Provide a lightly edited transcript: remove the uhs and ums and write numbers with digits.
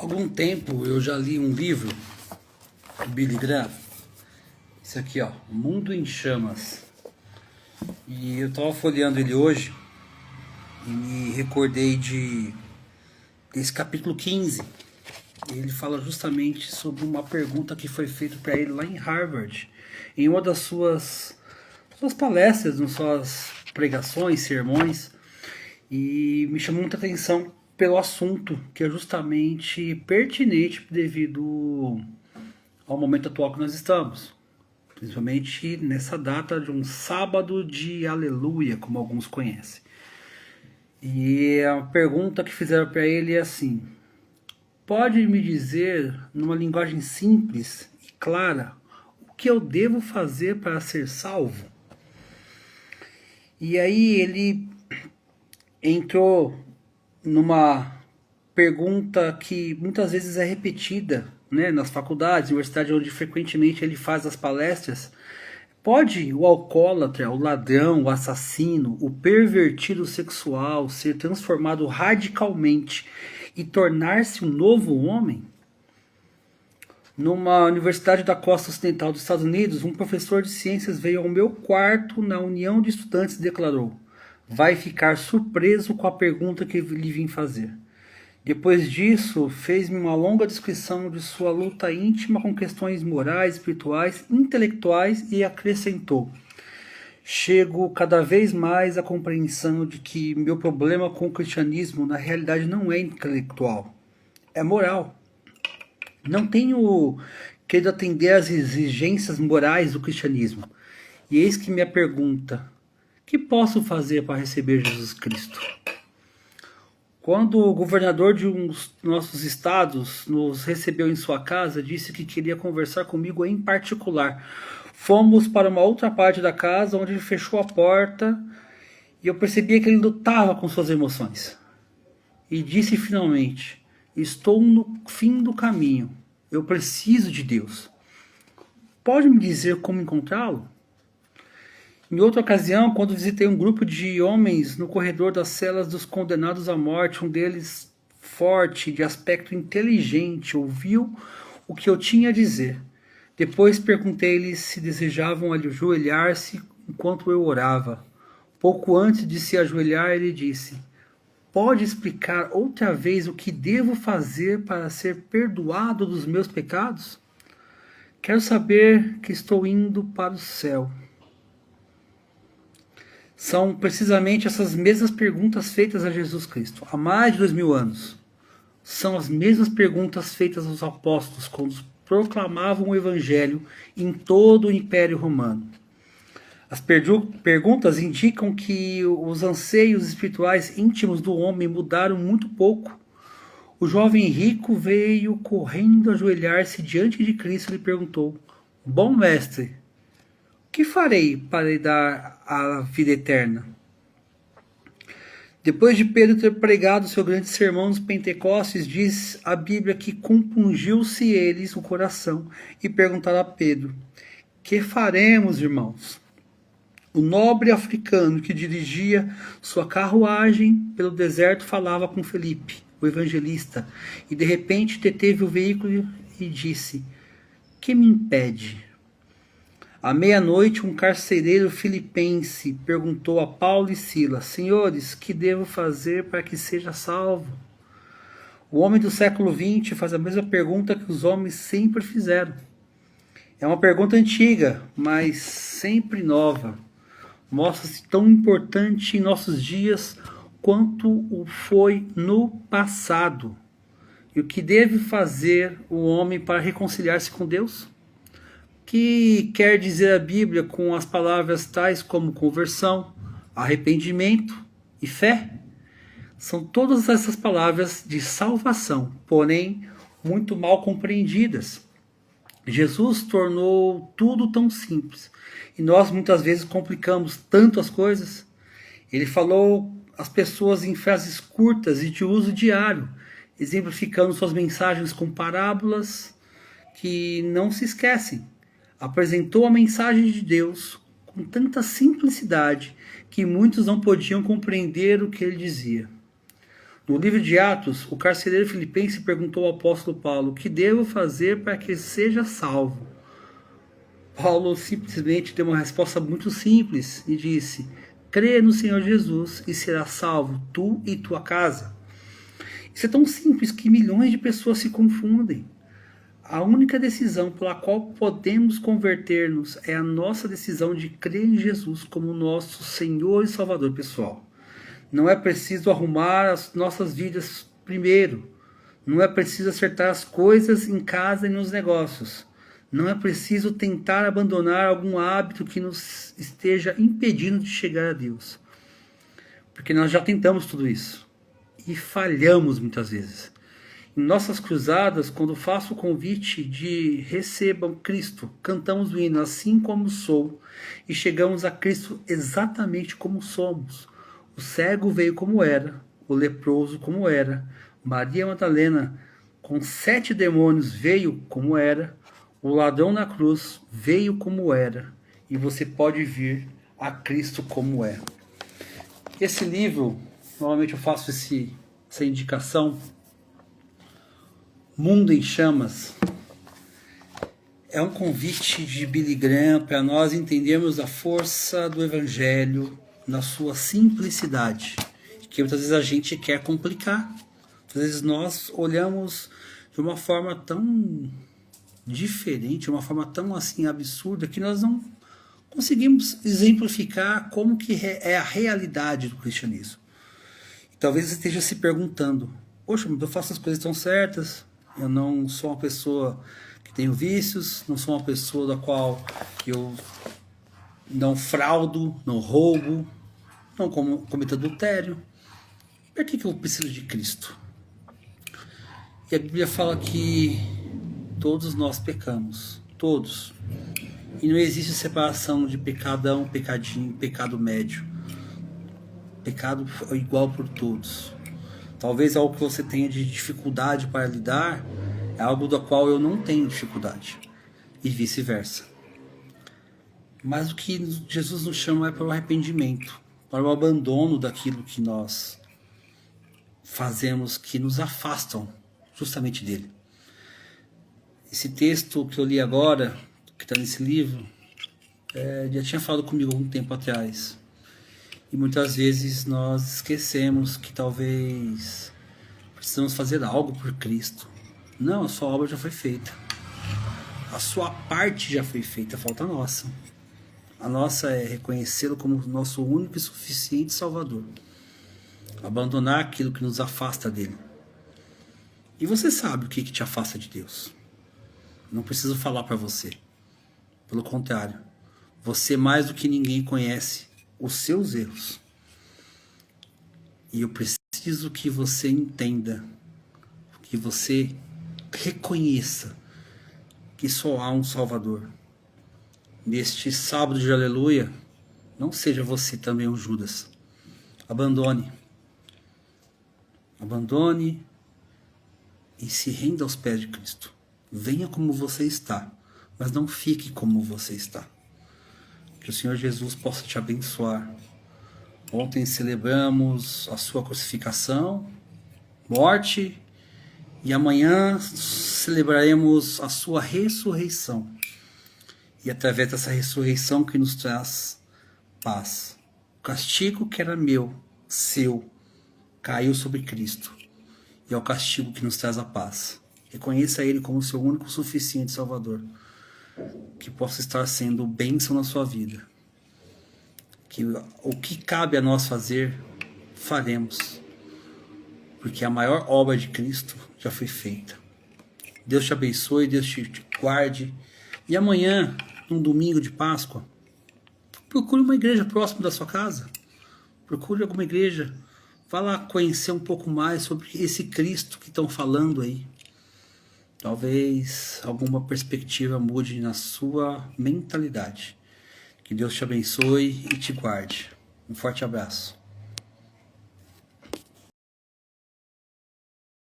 Algum tempo eu já li um livro do Billy Graham, esse aqui, ó, O Mundo em Chamas. E eu estava folheando ele hoje e me recordei desse capítulo 15. Ele fala justamente sobre uma pergunta que foi feita para ele lá em Harvard, em uma das suas palestras, nas suas pregações, sermões, e me chamou muita atenção pelo assunto, que é justamente pertinente devido ao momento atual que nós estamos, principalmente nessa data de um sábado de aleluia, como alguns conhecem. E a pergunta que fizeram para ele é assim: pode me dizer, numa linguagem simples e clara, o que eu devo fazer para ser salvo? E aí ele entrou numa pergunta que muitas vezes é repetida, né, nas faculdades, universidade onde frequentemente ele faz as palestras. Pode o alcoólatra, o ladrão, o assassino, o pervertido sexual ser transformado radicalmente e tornar-se um novo homem? Numa universidade da costa ocidental dos Estados Unidos, um professor de ciências veio ao meu quarto na união de estudantes e declarou: vai ficar surpreso com a pergunta que lhe vim fazer. Depois disso, fez-me uma longa descrição de sua luta íntima com questões morais, espirituais, intelectuais e acrescentou: chego cada vez mais à compreensão de que meu problema com o cristianismo na realidade não é intelectual, é moral. Não tenho querido atender às exigências morais do cristianismo. E eis que minha pergunta: que posso fazer para receber Jesus Cristo? Quando o governador de um dos nossos estados nos recebeu em sua casa, disse que queria conversar comigo em particular. Fomos para uma outra parte da casa, onde ele fechou a porta, e eu percebia que ele lutava com suas emoções. E disse finalmente: estou no fim do caminho. Eu preciso de Deus. Pode me dizer como encontrá-lo? Em outra ocasião, quando visitei um grupo de homens no corredor das celas dos condenados à morte, um deles, forte, de aspecto inteligente, ouviu o que eu tinha a dizer. Depois perguntei-lhes se desejavam ajoelhar-se enquanto eu orava. Pouco antes de se ajoelhar, ele disse: pode explicar outra vez o que devo fazer para ser perdoado dos meus pecados? Quero saber que estou indo para o céu. São precisamente essas mesmas perguntas feitas a Jesus Cristo há mais de 2000 anos. São as mesmas perguntas feitas aos apóstolos quando proclamavam o Evangelho em todo o Império Romano. As perguntas indicam que os anseios espirituais íntimos do homem mudaram muito pouco. O jovem rico veio correndo ajoelhar-se diante de Cristo e lhe perguntou: bom mestre, o que farei para lhe dar a vida eterna? Depois de Pedro ter pregado seu grande sermão nos Pentecostes, diz a Bíblia que compungiu-se eles o coração e perguntaram a Pedro: que faremos, irmãos? O nobre africano que dirigia sua carruagem pelo deserto falava com Felipe, o evangelista, e de repente deteve o veículo e disse: que me impede? À meia-noite, um carcereiro filipense perguntou a Paulo e Silas: senhores, que devo fazer para que seja salvo? O homem do século XX faz a mesma pergunta que os homens sempre fizeram. É uma pergunta antiga, mas sempre nova. Mostra-se tão importante em nossos dias quanto o foi no passado. E o que deve fazer o homem para reconciliar-se com Deus? O que quer dizer a Bíblia com as palavras tais como conversão, arrependimento e fé? São todas essas palavras de salvação, porém muito mal compreendidas. Jesus tornou tudo tão simples e nós muitas vezes complicamos tanto as coisas. Ele falou às pessoas em frases curtas e de uso diário, exemplificando suas mensagens com parábolas que não se esquecem. Apresentou a mensagem de Deus com tanta simplicidade que muitos não podiam compreender o que ele dizia. No livro de Atos, o carcereiro filipense perguntou ao apóstolo Paulo: o que devo fazer para que seja salvo? Paulo simplesmente deu uma resposta muito simples e disse: crê no Senhor Jesus e será salvo, tu e tua casa. Isso é tão simples que milhões de pessoas se confundem. A única decisão pela qual podemos converter-nos é a nossa decisão de crer em Jesus como nosso Senhor e Salvador pessoal. Não é preciso arrumar as nossas vidas primeiro. Não é preciso acertar as coisas em casa e nos negócios. Não é preciso tentar abandonar algum hábito que nos esteja impedindo de chegar a Deus. Porque nós já tentamos tudo isso. E falhamos muitas vezes. Em nossas cruzadas, quando faço o convite de recebam Cristo, cantamos o hino assim como sou e chegamos a Cristo exatamente como somos. O cego veio como era, o leproso como era, Maria Madalena com 7 demônios veio como era, o ladrão na cruz veio como era e você pode vir a Cristo como é. Esse livro, normalmente eu faço essa indicação, Mundo em Chamas, é um convite de Billy Graham para nós entendermos a força do Evangelho na sua simplicidade, que muitas vezes a gente quer complicar. Às vezes nós olhamos de uma forma tão diferente, de uma forma tão assim absurda, que nós não conseguimos exemplificar como que é a realidade do cristianismo. E talvez você esteja se perguntando: poxa, eu faço as coisas tão certas, eu não sou uma pessoa que tenho vícios, não sou uma pessoa da qual eu não fraudo, não roubo, não cometo adultério. Por que eu preciso de Cristo? E a Bíblia fala que todos nós pecamos, todos. E não existe separação de pecadão, pecadinho, pecado médio. Pecado é igual por todos. Talvez algo que você tenha de dificuldade para lidar é algo do qual eu não tenho dificuldade. E vice-versa. Mas o que Jesus nos chama é para o arrependimento, para o abandono daquilo que nós fazemos que nos afastam justamente dele. Esse texto que eu li agora, que está nesse livro, já tinha falado comigo algum tempo atrás. E muitas vezes nós esquecemos que talvez precisamos fazer algo por Cristo. Não, a sua obra já foi feita. A sua parte já foi feita, falta a nossa. A nossa é reconhecê-lo como nosso único e suficiente Salvador. Abandonar aquilo que nos afasta dele. E você sabe o que te afasta de Deus. Não preciso falar para você. Pelo contrário, você mais do que ninguém conhece os seus erros. E eu preciso que você entenda, que você reconheça que só há um Salvador. Neste sábado de aleluia, não seja você também um Judas. Abandone. Abandone e se renda aos pés de Cristo. Venha como você está, mas não fique como você está. Que o Senhor Jesus possa te abençoar. Ontem celebramos a sua crucificação, morte, e amanhã celebraremos a sua ressurreição. E através dessa ressurreição que nos traz paz. O castigo que era meu, seu, caiu sobre Cristo. E é o castigo que nos traz a paz. Reconheça Ele como seu único suficiente Salvador. Que possa estar sendo bênção na sua vida. Que o que cabe a nós fazer, faremos. Porque a maior obra de Cristo já foi feita. Deus te abençoe, Deus te guarde. E amanhã, num domingo de Páscoa, procure uma igreja próxima da sua casa. Procure alguma igreja. Vá lá conhecer um pouco mais sobre esse Cristo que estão falando aí. Talvez alguma perspectiva mude na sua mentalidade. Que Deus te abençoe e te guarde. Um forte abraço.